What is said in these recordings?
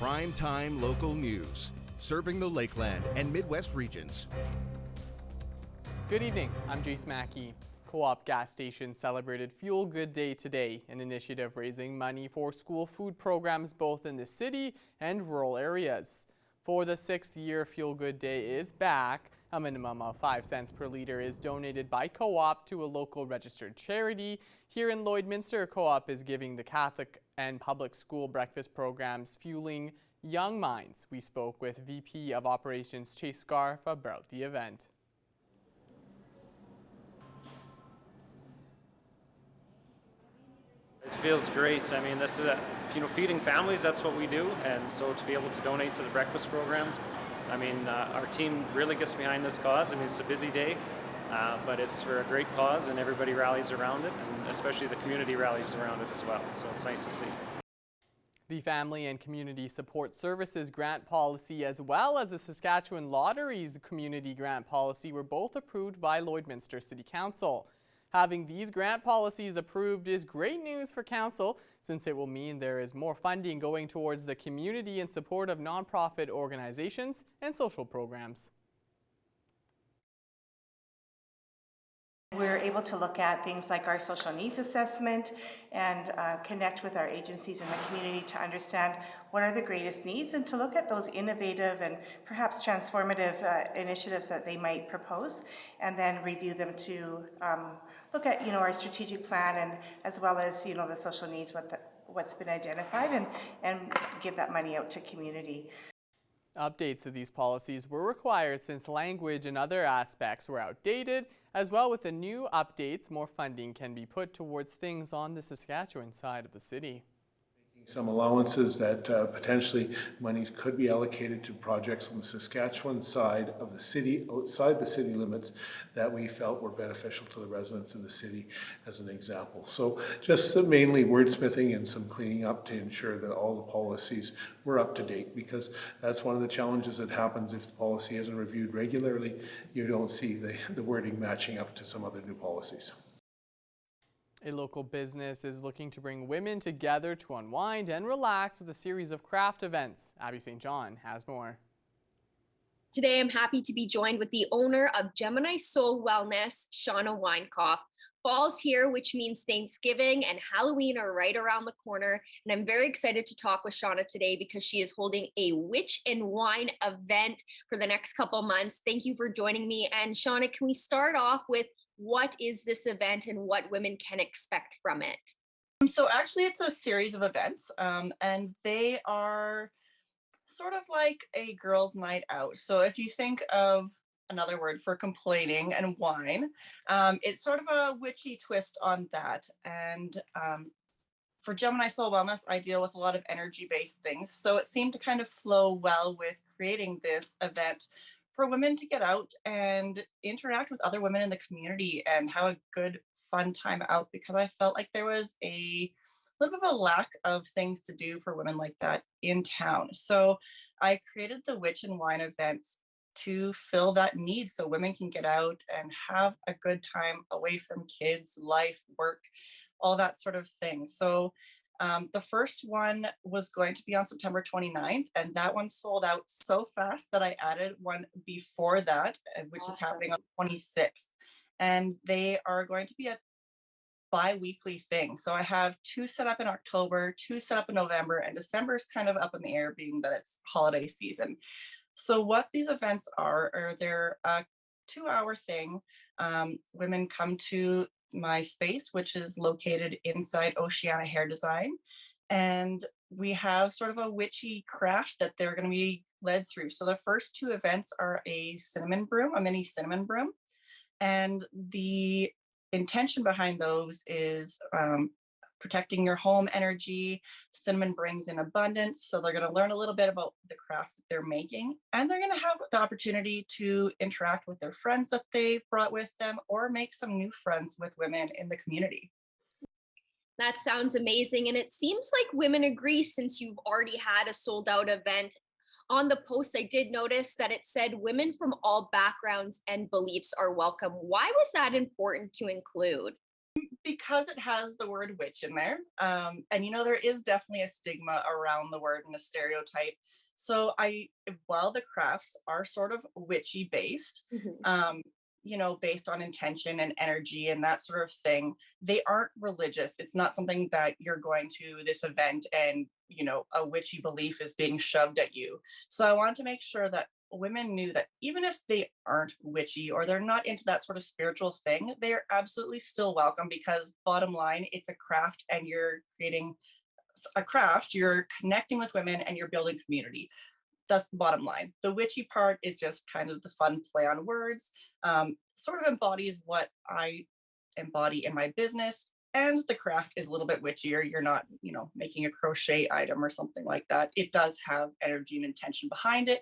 Prime-time local news, serving the Lakeland and Midwest regions. Good evening, I'm Jace Mackey. Co-op gas stations celebrated Fuel Good Day today, an initiative raising money for school food programs both in the city and rural areas. For the 6th year, Fuel Good Day is back. A minimum of 5 cents per liter is donated by Co-op to a local registered charity. Here in Lloydminster, Co-op is giving the Catholic and public school breakfast programs fueling young minds. We spoke with VP of Operations Chase Scarf about the event. It feels great. I mean, this is feeding families, that's what we do. And so to be able to donate to the breakfast programs, I mean, our team really gets behind this cause. I mean, it's a busy day, but it's for a great cause and everybody rallies around it, and especially the community rallies around it as well. So it's nice to see. The Family and Community Support Services grant policy as well as the Saskatchewan Lottery's community grant policy were both approved by Lloydminster City Council. Having these grant policies approved is great news for Council, since it will mean there is more funding going towards the community in support of nonprofit organizations and social programs. We're able to look at things like our social needs assessment and connect with our agencies in the community to understand what are the greatest needs and to look at those innovative and perhaps transformative initiatives that they might propose, and then review them to look at our strategic plan, and as well as the social needs, what's been identified, and give that money out to community. Updates to these policies were required since language and other aspects were outdated. As well, with the new updates, more funding can be put towards things on the Saskatchewan side of the city. Some allowances that potentially monies could be allocated to projects on the Saskatchewan side of the city, outside the city limits, that we felt were beneficial to the residents of the city, as an example. So just mainly wordsmithing and some cleaning up to ensure that all the policies were up to date, because that's one of the challenges that happens if the policy isn't reviewed regularly. You don't see the wording matching up to some other new policies. A local business is looking to bring women together to unwind and relax with a series of craft events. Abby St. John has more. Today, I'm happy to be joined with the owner of Gemini Soul Wellness, Shauna Weinkoff. Fall's here, which means Thanksgiving and Halloween are right around the corner. And I'm very excited to talk with Shauna today because she is holding a Witch and Wine event for the next couple months. Thank you for joining me. And Shauna, can we start off with what is this event and what women can expect from it? So actually it's a series of events, and they are sort of like a girls' night out. So if you think of another word for complaining and wine, it's sort of a witchy twist on that. And for Gemini Soul Wellness, I deal with a lot of energy-based things. So it seemed to kind of flow well with creating this event for women to get out and interact with other women in the community and have a good, fun time out, because I felt like there was a little bit of a lack of things to do for women like that in town. So I created the Witch and Wine events to fill that need so women can get out and have a good time away from kids, life, work, all that sort of thing. So the first one was going to be on September 29th, and that one sold out so fast that I added one before that, which is happening on the 26th. And they are going to be a bi-weekly thing. So I have 2 set up in October, 2 set up in November, and December is kind of up in the air, being that it's holiday season. So what these events are they're a 2-hour thing. Women come to my space, which is located inside Oceana Hair Design, and we have sort of a witchy craft that they're going to be led through. So the first 2 events are a cinnamon broom, a mini cinnamon broom, and the intention behind those is protecting your home energy. Cinnamon brings in abundance, so they're going to learn a little bit about the craft that they're making, and they're going to have the opportunity to interact with their friends that they've brought with them, or make some new friends with women in the community. That sounds amazing, and it seems like women agree, since you've already had a sold out event. On the post, I did notice that it said women from all backgrounds and beliefs are welcome. Why was that important to include? Because it has the word witch in there. And there is definitely a stigma around the word and a stereotype. So while the crafts are sort of witchy based, um, based on intention and energy and that sort of thing, they aren't religious. It's not something that you're going to this event and, a witchy belief is being shoved at you. So I wanted to make sure that women knew that even if they aren't witchy or they're not into that sort of spiritual thing, they're absolutely still welcome, because bottom line, it's a craft and you're creating a craft, you're connecting with women and you're building community. That's the bottom line. The witchy part is just kind of the fun play on words, sort of embodies what I embody in my business. And the craft is a little bit witchier. You're not, making a crochet item or something like that. It does have energy and intention behind it,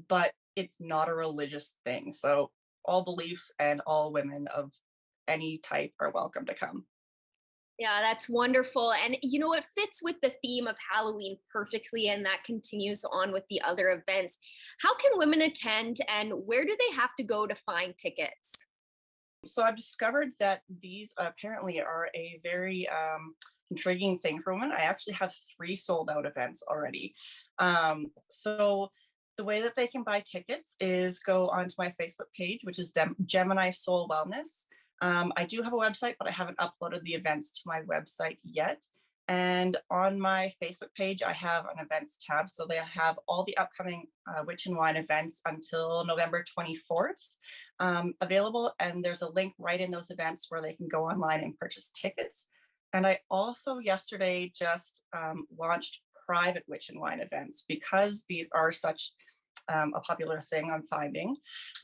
but it's not a religious thing. So all beliefs and all women of any type are welcome to come. Yeah, that's wonderful. And it fits with the theme of Halloween perfectly, and that continues on with the other events. How can women attend, and where do they have to go to find tickets? So I've discovered that these apparently are a very intriguing thing for women. I actually have 3 sold out events already. So the way that they can buy tickets is go onto my Facebook page, which is Gemini Soul Wellness. I do have a website, but I haven't uploaded the events to my website yet. And on my Facebook page, I have an events tab. So they have all the upcoming Witch and Wine events until November 24th available. And there's a link right in those events where they can go online and purchase tickets. And I also yesterday just launched private Witch and Wine events, because these are such a popular thing I'm finding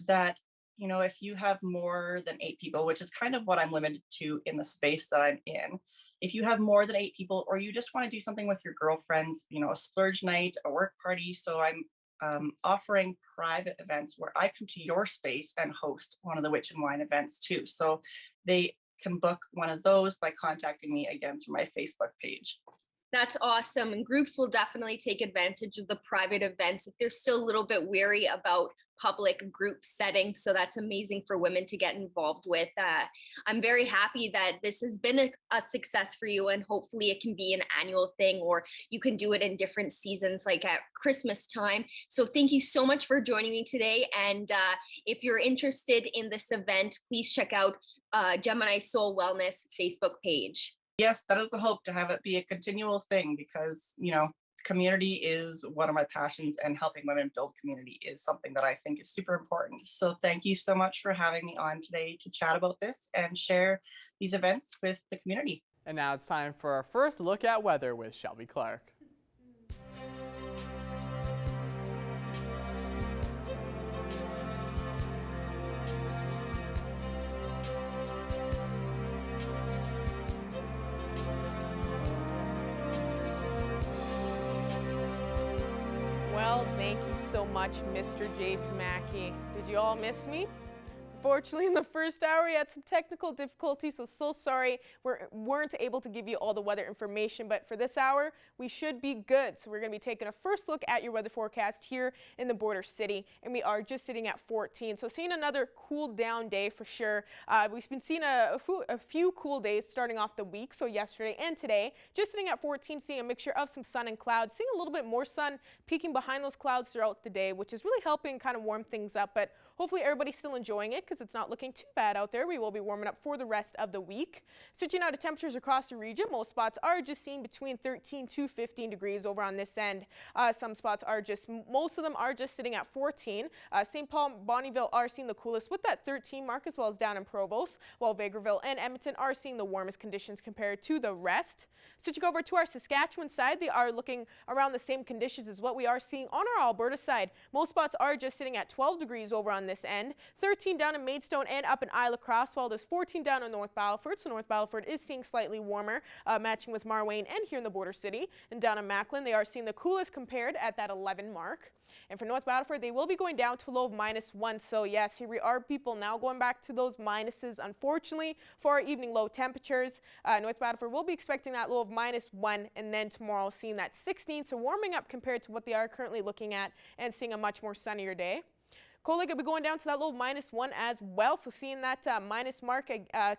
that, if you have more than 8 people, which is kind of what I'm limited to in the space that I'm in, if you have more than 8 people, or you just want to do something with your girlfriends, a splurge night, a work party. So I'm offering private events where I come to your space and host one of the Witch and Wine events too. So they can book one of those by contacting me again through my Facebook page. That's awesome. And groups will definitely take advantage of the private events if they're still a little bit wary about public group settings. So that's amazing for women to get involved with. I'm very happy that this has been a success for you, and hopefully it can be an annual thing, or you can do it in different seasons, like at Christmas time. So thank you so much for joining me today. And if you're interested in this event, please check out Gemini Soul Wellness Facebook page. Yes, that is the hope, to have it be a continual thing, because, community is one of my passions, and helping women build community is something that I think is super important. So thank you so much for having me on today to chat about this and share these events with the community. And now it's time for our first look at weather with Shelby Clark. Well, thank you so much, Mr. Jace Mackey. Did you all miss me? Unfortunately, in the first hour, we had some technical difficulties, so sorry we weren't able to give you all the weather information, but for this hour, we should be good. So we're going to be taking a first look at your weather forecast here in the border city, and we are just sitting at 14. So seeing another cool down day for sure. We've been seeing a few cool days starting off the week, so yesterday and today, just sitting at 14, seeing a mixture of some sun and clouds, seeing a little bit more sun peeking behind those clouds throughout the day, which is really helping kind of warm things up, but hopefully everybody's still enjoying it, because it's not looking too bad out there. We will be warming up for the rest of the week. Switching out to temperatures across the region, most spots are just seeing between 13 to 15 degrees over on this end. Some spots are most of them are just sitting at 14. St. Paul, Bonnyville are seeing the coolest with that 13 mark, as well as down in Provost, while Vegreville and Edmonton are seeing the warmest conditions compared to the rest. Switching over to our Saskatchewan side, they are looking around the same conditions as what we are seeing on our Alberta side. Most spots are just sitting at 12 degrees over on this end, 13 down in Maidstone and up in Isle Cross, while there's 14 down in North Battleford. So North Battleford is seeing slightly warmer, matching with Marwayne and here in the border city. And down in Macklin, they are seeing the coolest compared at that 11 mark. And for North Battleford, they will be going down to a low of -1. So yes, here we are, people, now going back to those minuses, unfortunately, for our evening low temperatures. North Battleford will be expecting that low of -1, and then tomorrow seeing that 16. So warming up compared to what they are currently looking at and seeing a much more sunnier day. Cold Lake will be going down to that low -1 as well. So seeing that minus mark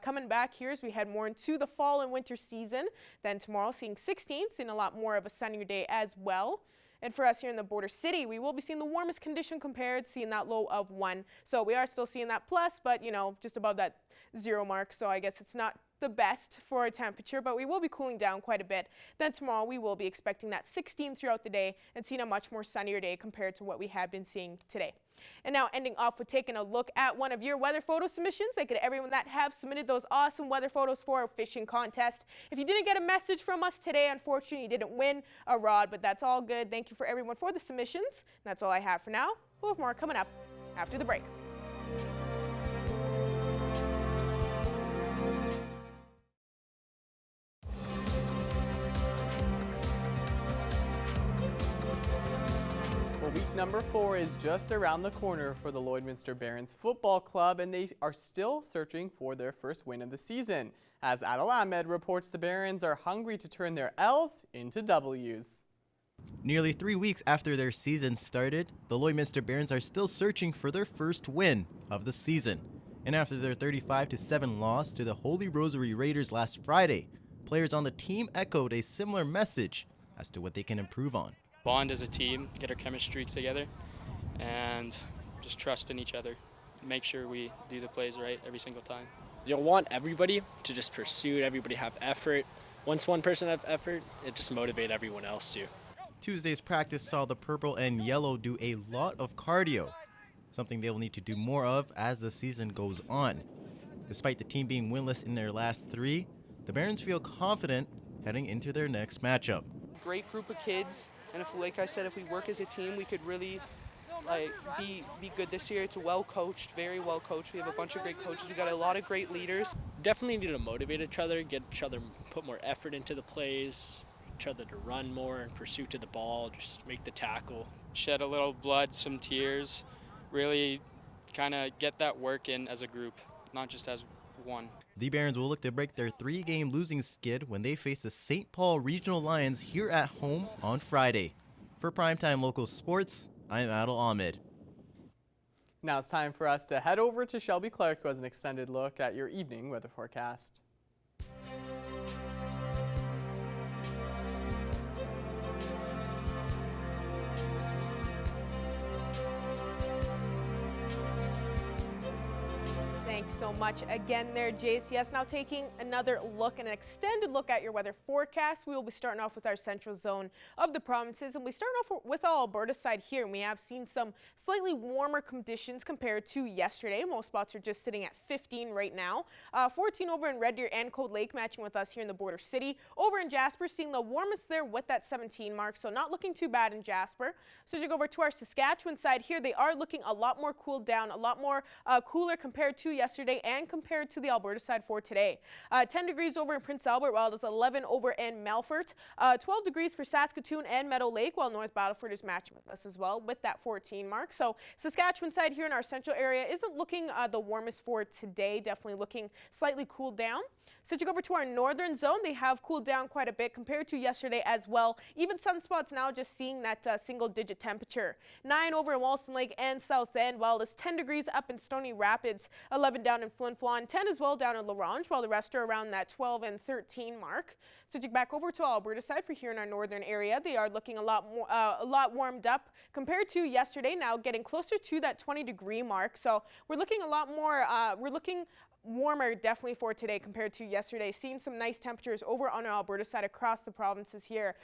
coming back here as we head more into the fall and winter season. Then tomorrow seeing 16, seeing a lot more of a sunnier day as well. And for us here in the border city, we will be seeing the warmest condition compared, seeing that low of 1. So we are still seeing that plus, but you know, just above that 0 mark. So I guess it's not the best for our temperature, but we will be cooling down quite a bit. Then tomorrow we will be expecting that 16 throughout the day and seeing a much more sunnier day compared to what we have been seeing today. And now ending off with taking a look at one of your weather photo submissions. Thank you to everyone that have submitted those awesome weather photos for our fishing contest. If you didn't get a message from us today, unfortunately you didn't win a rod, but that's all good. Thank you for everyone for the submissions. And that's all I have for now. We'll have more coming up after the break. Well, week number 4 is just around the corner for the Lloydminster Barons Football Club, and they are still searching for their first win of the season. As Adil Ahmed reports, the Barons are hungry to turn their L's into W's. Nearly 3 weeks after their season started, the Lloydminster Barons are still searching for their first win of the season. And after their 35-7 loss to the Holy Rosary Raiders last Friday, players on the team echoed a similar message as to what they can improve on. Bond as a team, get our chemistry together, and just trust in each other. Make sure we do the plays right every single time. You'll want everybody to just pursue, everybody have effort. Once one person have effort, it just motivates everyone else to. Tuesday's practice saw the purple and yellow do a lot of cardio, something they will need to do more of as the season goes on. Despite the team being winless in their last 3, the Barons feel confident heading into their next matchup. Great group of kids. And if, like I said, if we work as a team, we could really be good this year. It's well coached, very well coached. We have a bunch of great coaches. We got a lot of great leaders. Definitely need to motivate each other, get each other, put more effort into the plays, each other to run more and pursue to the ball, just make the tackle. Shed a little blood, some tears, really kind of get that work in as a group, not just as one. The Barons will look to break their 3-game losing skid when they face the St. Paul Regional Lions here at home on Friday. For Primetime Local Sports, I'm Adil Ahmed. Now it's time for us to head over to Shelby Clark, who has an extended look at your evening weather forecast. Thanks so much again there, JCS. Now taking another look and an extended look at your weather forecast. We will be starting off with our central zone of the provinces, and we start off with our Alberta side here. And we have seen some slightly warmer conditions compared to yesterday. Most spots are just sitting at 15 right now. 14 over in Red Deer and Cold Lake, matching with us here in the border city. Over in Jasper, seeing the warmest there with that 17 mark, so not looking too bad in Jasper. So as you go over to our Saskatchewan side here, they are looking a lot more cooled down, a lot more cooler compared to yesterday and compared to the Alberta side for today. 10 degrees over in Prince Albert, while it is 11 over in Melfort. 12 degrees for Saskatoon and Meadow Lake, while North Battleford is matching with us as well with that 14 mark. So Saskatchewan side here in our central area isn't looking the warmest for today, definitely looking slightly cooled down. So as you go over to our northern zone, they have cooled down quite a bit compared to yesterday as well. Even some spots now just seeing that single-digit temperature. 9 over in Walston Lake and South End, while it's 10 degrees up in Stony Rapids, 11 down in Flin Flon, 10 as well down in La Ronge, while the rest are around that 12 and 13 mark. So to back over to Alberta side for here in our northern area, they are looking a lot warmed up compared to yesterday. Now getting closer to that 20-degree mark. So we're looking a lot more. Warmer definitely for today compared to yesterday. Seeing some nice temperatures over on our Alberta side across the provinces here.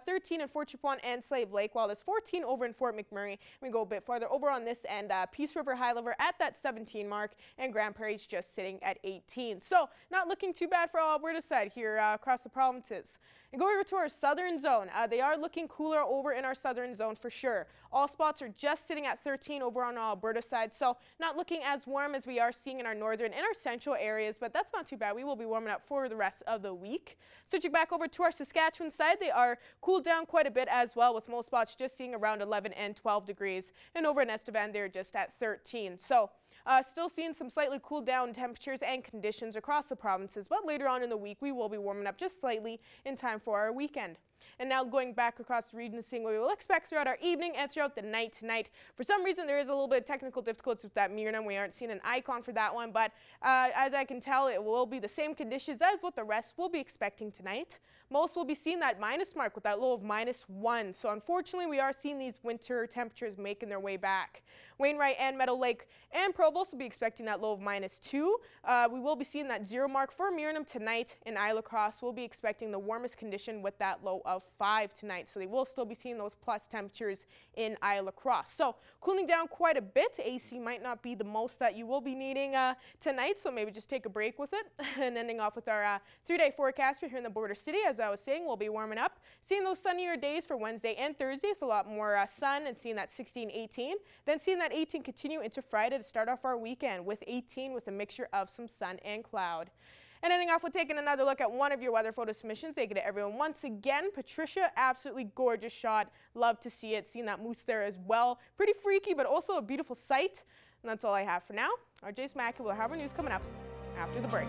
13 in Fort Chipewyan and Slave Lake, while it's 14 over in Fort McMurray. We go a bit farther over on this end. Peace River, High River at that 17 mark, and Grand Prairie's just sitting at 18. So not looking too bad for our Alberta side here across the provinces. And go over to our southern zone. They are looking cooler over in our southern zone for sure. All spots are just sitting at 13 over on our Alberta side, so not looking as warm as we are seeing in our northern and our central areas, but that's not too bad. We will be warming up for the rest of the week. Switching back over to our Saskatchewan side, they are cooled down quite a bit as well, with most spots just seeing around 11 and 12 degrees. And over in Estevan, they're just at 13. So Still seeing some slightly cool down temperatures and conditions across the provinces, but later on in the week we will be warming up just slightly in time for our weekend. And now going back across the region, seeing what we will expect throughout our evening and throughout the night tonight. For some reason, there is a little bit of technical difficulties with that Mirna. We aren't seeing an icon for that one, but as I can tell, it will be the same conditions as what the rest will be expecting tonight. Most will be seeing that minus mark with that low of -1. So unfortunately, we are seeing these winter temperatures making their way back. Wainwright and Meadow Lake and Provost will be expecting that low of -2. We will be seeing that 0 mark for Mirnam tonight, and Isla Cross will be expecting the warmest condition with that low of 5 tonight. So they will still be seeing those plus temperatures in Isla Cross. So cooling down quite a bit. AC might not be the most that you will be needing tonight, so maybe just take a break with it. And ending off with our 3-day forecast for here in the border city. As I was saying, we'll be warming up, seeing those sunnier days for Wednesday and Thursday with a lot more sun, and seeing that 16, 18. Then seeing that 18 continue into Friday to start off our weekend with 18 with a mixture of some sun and cloud. And ending off with taking another look at one of your weather photo submissions. Thank you to everyone once again. Patricia, absolutely gorgeous shot. Love to see it. Seeing that moose there as well. Pretty freaky, but also a beautiful sight. And that's all I have for now. Our Jace Mackey will have our news coming up after the break.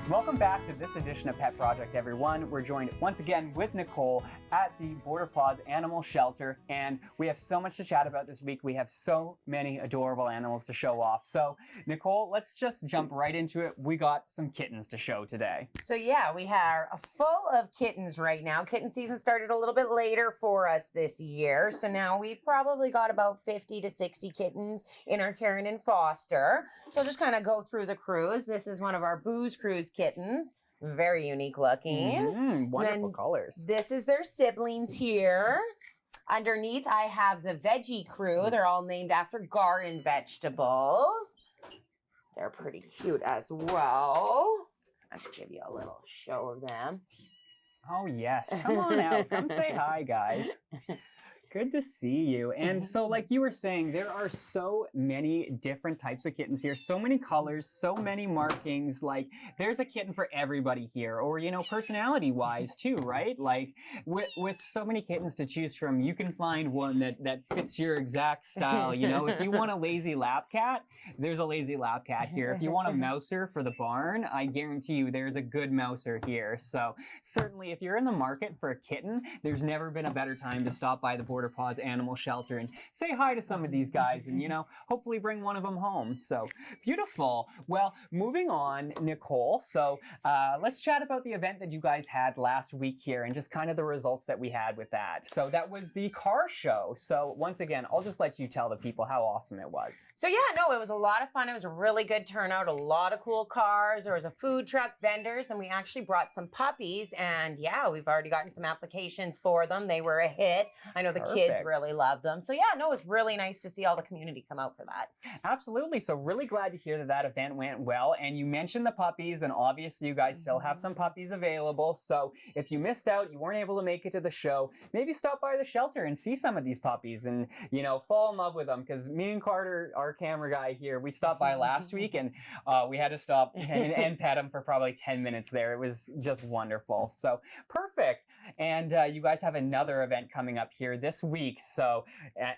Welcome back to this edition of Pet Project, everyone. We're joined once again with Nicole at the Border Paws Animal Shelter, and we have so much to chat about this week. We have so many adorable animals to show off. So, Nicole, let's just jump right into it. We got some kittens to show today. So yeah, we are full of kittens right now. Kitten season started a little bit later for us this year, so now we've probably got about 50 to 60 kittens in our Karen and Foster. So I'll just kind of go through the crews. This is one of our Booze Cruise kittens. Very unique looking. Wonderful colors. This is their siblings here. Underneath, I have the Veggie Crew. They're all named after garden vegetables. They're pretty cute as well. I should give you a little show of them. Oh, yes. Come on out. Come say hi, guys. Good to see you. And so like you were saying, there are so many different types of kittens here, so many colors, so many markings. Like there's a kitten for everybody here, or, you know, personality wise too, right? Like with so many kittens to choose from, you can find one that fits your exact style. You know, if you want a lazy lap cat, there's a lazy lap cat here. If you want a mouser for the barn, I guarantee you there's a good mouser here. So certainly if you're in the market for a kitten, there's never been a better time to stop by the Border Paws Animal Shelter and say hi to some of these guys and, you know, hopefully bring one of them home. So beautiful. Well, moving on, Nicole. So let's chat about the event that you guys had last week here and just kind of the results that we had with that. So that was the car show. So once again, I'll just let you tell the people how awesome it was. So yeah, no, it was a lot of fun. It was a really good turnout, a lot of cool cars. There was a food truck, vendors, and we actually brought some puppies. And yeah, we've already gotten some applications for them. They were a hit. I know the kids really loved them. So yeah, no, it was really nice to see all the community come out for that. Absolutely. So really glad to hear that that event went well. And you mentioned the puppies, and obviously you guys still have some puppies available. So if you missed out, you weren't able to make it to the show, maybe stop by the shelter and see some of these puppies and, you know, fall in love with them. Because me and Carter, our camera guy here, we stopped by last week and we had to stop and pet him for probably 10 minutes there. It was just wonderful. So perfect. And you guys have another event coming up here this week. So,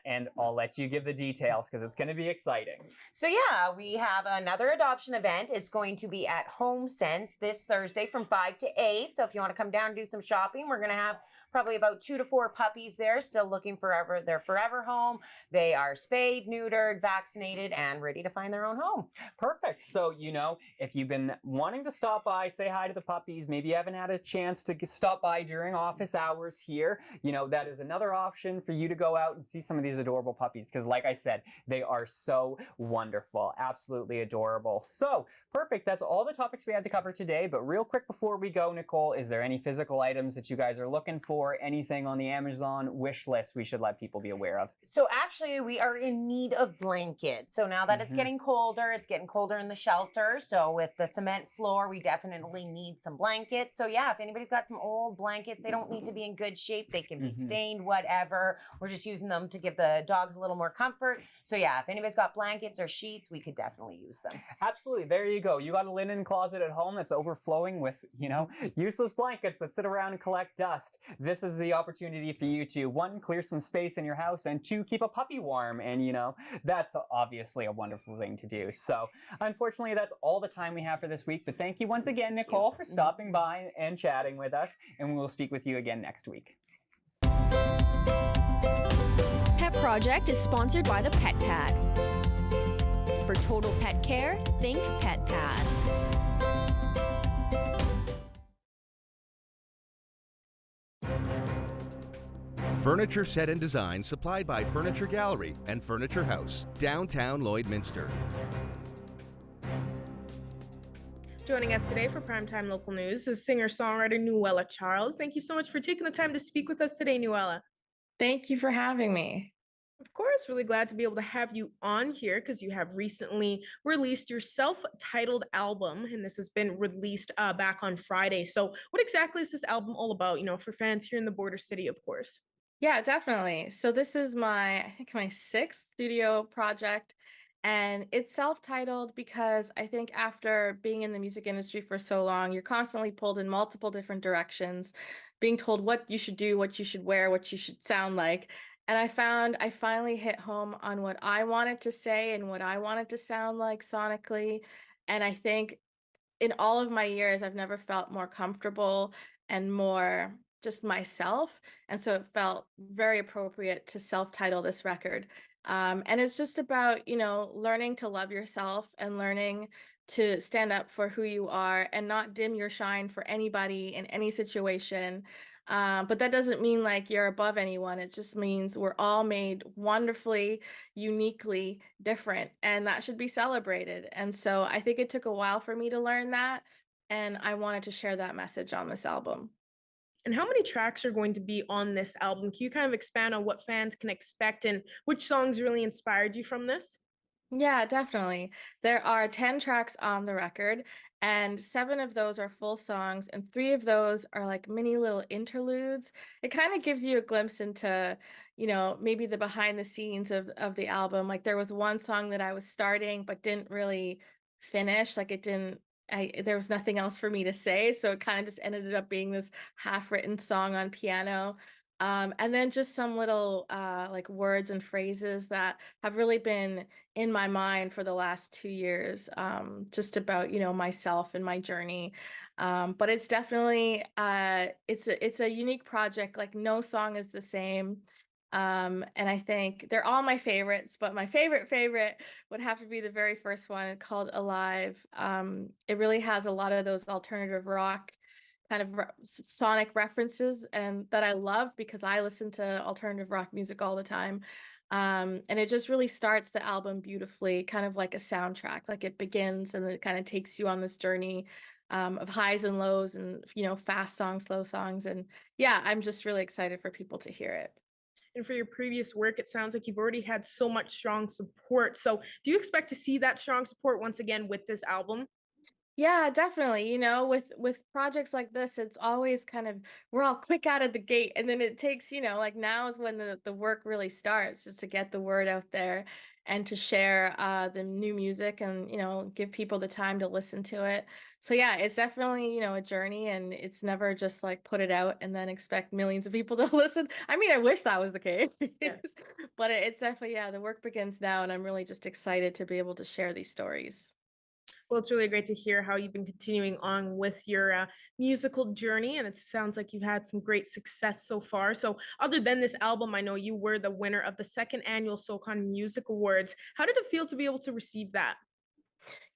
and I'll let you give the details because it's going to be exciting. So yeah, we have another adoption event. It's going to be at Home Sense this Thursday from 5 to 8. So if you want to come down and do some shopping, we're going to have probably about 2 to 4 puppies there, still looking for their forever home. They are spayed, neutered, vaccinated, and ready to find their own home. Perfect. So, if you've been wanting to stop by, say hi to the puppies, maybe you haven't had a chance to stop by during office hours here, that is another option for you to go out and see some of these adorable puppies. Because like I said, they are so wonderful. Absolutely adorable. So, perfect. That's all the topics we had to cover today. But real quick before we go, Nicole, is there any physical items that you guys are looking for? Anything on the Amazon wish list we should let people be aware of? So actually, we are in need of blankets. So now that it's getting colder in the shelter. So with the cement floor, we definitely need some blankets. So yeah, if anybody's got some old blankets, they don't need to be in good shape. They can be stained, whatever. We're just using them to give the dogs a little more comfort. So yeah, if anybody's got blankets or sheets, we could definitely use them. Absolutely. There you go. You got a linen closet at home that's overflowing with, useless blankets that sit around and collect dust. This is the opportunity for you to, 1, clear some space in your house, and 2, keep a puppy warm. And, that's obviously a wonderful thing to do. So, unfortunately, that's all the time we have for this week. But thank you once again, Nicole, for stopping by and chatting with us. And we will speak with you again next week. Pet Project is sponsored by the Pet Pad. For total pet care, think Pet Pad. Furniture set and design supplied by Furniture Gallery and Furniture House, downtown Lloydminster. Joining us today for Primetime Local News is singer-songwriter Nuella Charles. Thank you so much for taking the time to speak with us today, Nuella. Thank you for having me. Of course, really glad to be able to have you on here because you have recently released your self-titled album, and this has been released back on Friday. So what exactly is this album all about, for fans here in the border city, of course? Yeah, definitely. So this is I think my 6th studio project, and it's self-titled because I think after being in the music industry for so long, you're constantly pulled in multiple different directions, being told what you should do, what you should wear, what you should sound like. And I found I finally hit home on what I wanted to say and what I wanted to sound like sonically. And I think in all of my years, I've never felt more comfortable and more just myself. And so it felt very appropriate to self-title this record. And it's just about, learning to love yourself and learning to stand up for who you are and not dim your shine for anybody in any situation. But that doesn't mean like you're above anyone. It just means we're all made wonderfully, uniquely different, and that should be celebrated. And so I think it took a while for me to learn that, and I wanted to share that message on this album. And how many tracks are going to be on this album? Can you kind of expand on what fans can expect and which songs really inspired you from this? Yeah, definitely. There are 10 tracks on the record, and 7 of those are full songs, and 3 of those are like mini little interludes. It kind of gives you a glimpse into, maybe the behind the scenes of the album. Like there was one song that I was starting but didn't really finish. Like it didn't there was nothing else for me to say, so it kind of just ended up being this half-written song on piano. And then just some little like words and phrases that have really been in my mind for the last 2 years, just about, myself and my journey. But it's definitely it's a unique project. Like no song is the same. And I think they're all my favorites, but my favorite would have to be the very first one called Alive. It really has a lot of those alternative rock kind of sonic references and that I love because I listen to alternative rock music all the time. And it just really starts the album beautifully, kind of like a soundtrack. Like it begins and it kind of takes you on this journey of highs and lows and, fast songs, slow songs. And yeah, I'm just really excited for people to hear it. And for your previous work, it sounds like you've already had so much strong support. So do you expect to see that strong support once again with this album? Yeah, definitely. With projects like this, it's always kind of we're all quick out of the gate, and then it takes, like now is when the work really starts, just to get the word out there and to share the new music and give people the time to listen to it. So yeah, it's definitely a journey, and it's never just like put it out and then expect millions of people to listen. I mean, I wish that was the case, but it's definitely the work begins now, and I'm really just excited to be able to share these stories. Well, it's really great to hear how you've been continuing on with your musical journey, and it sounds like you've had some great success so far. So, other than this album, I know you were the winner of the second annual SoCon Music Awards. How did it feel to be able to receive that?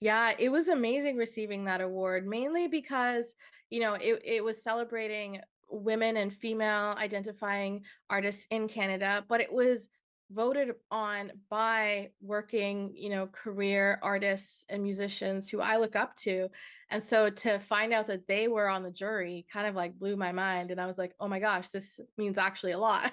Yeah, it was amazing receiving that award, mainly because, it was celebrating women and female identifying artists in Canada, but it was voted on by working, career artists and musicians who I look up to. And so to find out that they were on the jury kind of like blew my mind. And I was like, oh my gosh, this means actually a lot.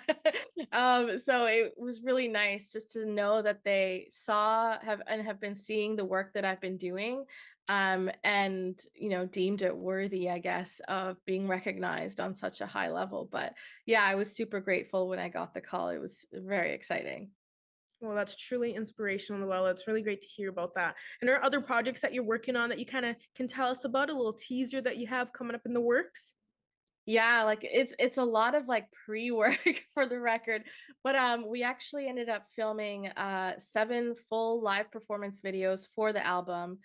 So it was really nice just to know that they have been seeing the work that I've been doing, and deemed it worthy, I guess, of being recognized on such a high level. But yeah, I was super grateful when I got the call. It was very exciting. Well, that's truly inspirational, Noella. It's really great to hear about that. And are there other projects that you're working on that you kind of can tell us about? A little teaser that you have coming up in the works? Yeah, like it's a lot of like pre-work for the record. But we actually ended up filming 7 full live performance videos for the album.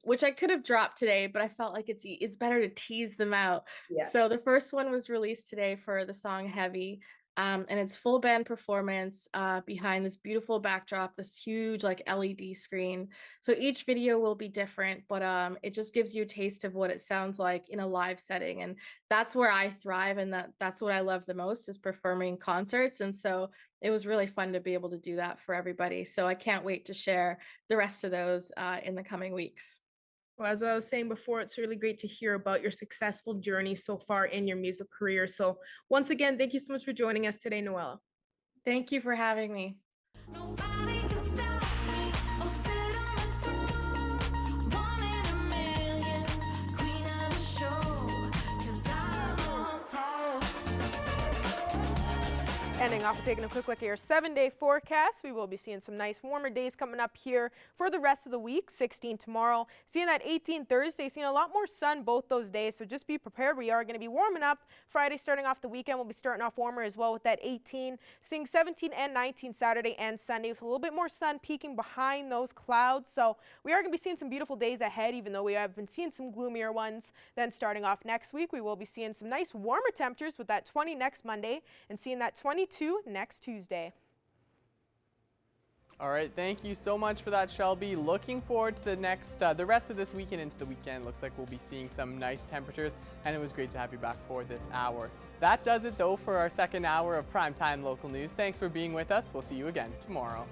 Which I could have dropped today, but I felt like it's better to tease them out. Yeah. So the first one was released today for the song Heavy. And it's full band performance behind this beautiful backdrop, this huge like LED screen. So each video will be different, but it just gives you a taste of what it sounds like in a live setting. And that's where I thrive, and that's what I love the most is performing concerts. And so it was really fun to be able to do that for everybody. So I can't wait to share the rest of those in the coming weeks. Well, as I was saying before, it's really great to hear about your successful journey so far in your music career. So, once again, thank you so much for joining us today, Noella. Thank you for having me. Ending off with taking a quick look at your 7-day forecast. We will be seeing some nice warmer days coming up here for the rest of the week. 16 tomorrow, seeing that 18 Thursday, seeing a lot more sun both those days. So just be prepared. We are going to be warming up. Friday starting off the weekend, we'll be starting off warmer as well with that 18. Seeing 17 and 19 Saturday and Sunday with a little bit more sun peeking behind those clouds. So we are going to be seeing some beautiful days ahead, even though we have been seeing some gloomier ones. Then starting off next week, we will be seeing some nice warmer temperatures with that 20 next Monday and seeing that 22 next Tuesday. All right, thank you so much for that, Shelby. Looking forward to the rest of this weekend into the weekend. Looks like we'll be seeing some nice temperatures, and it was great to have you back for this hour. That does it, though, for our second hour of Primetime Local News. Thanks for being with us. We'll see you again tomorrow.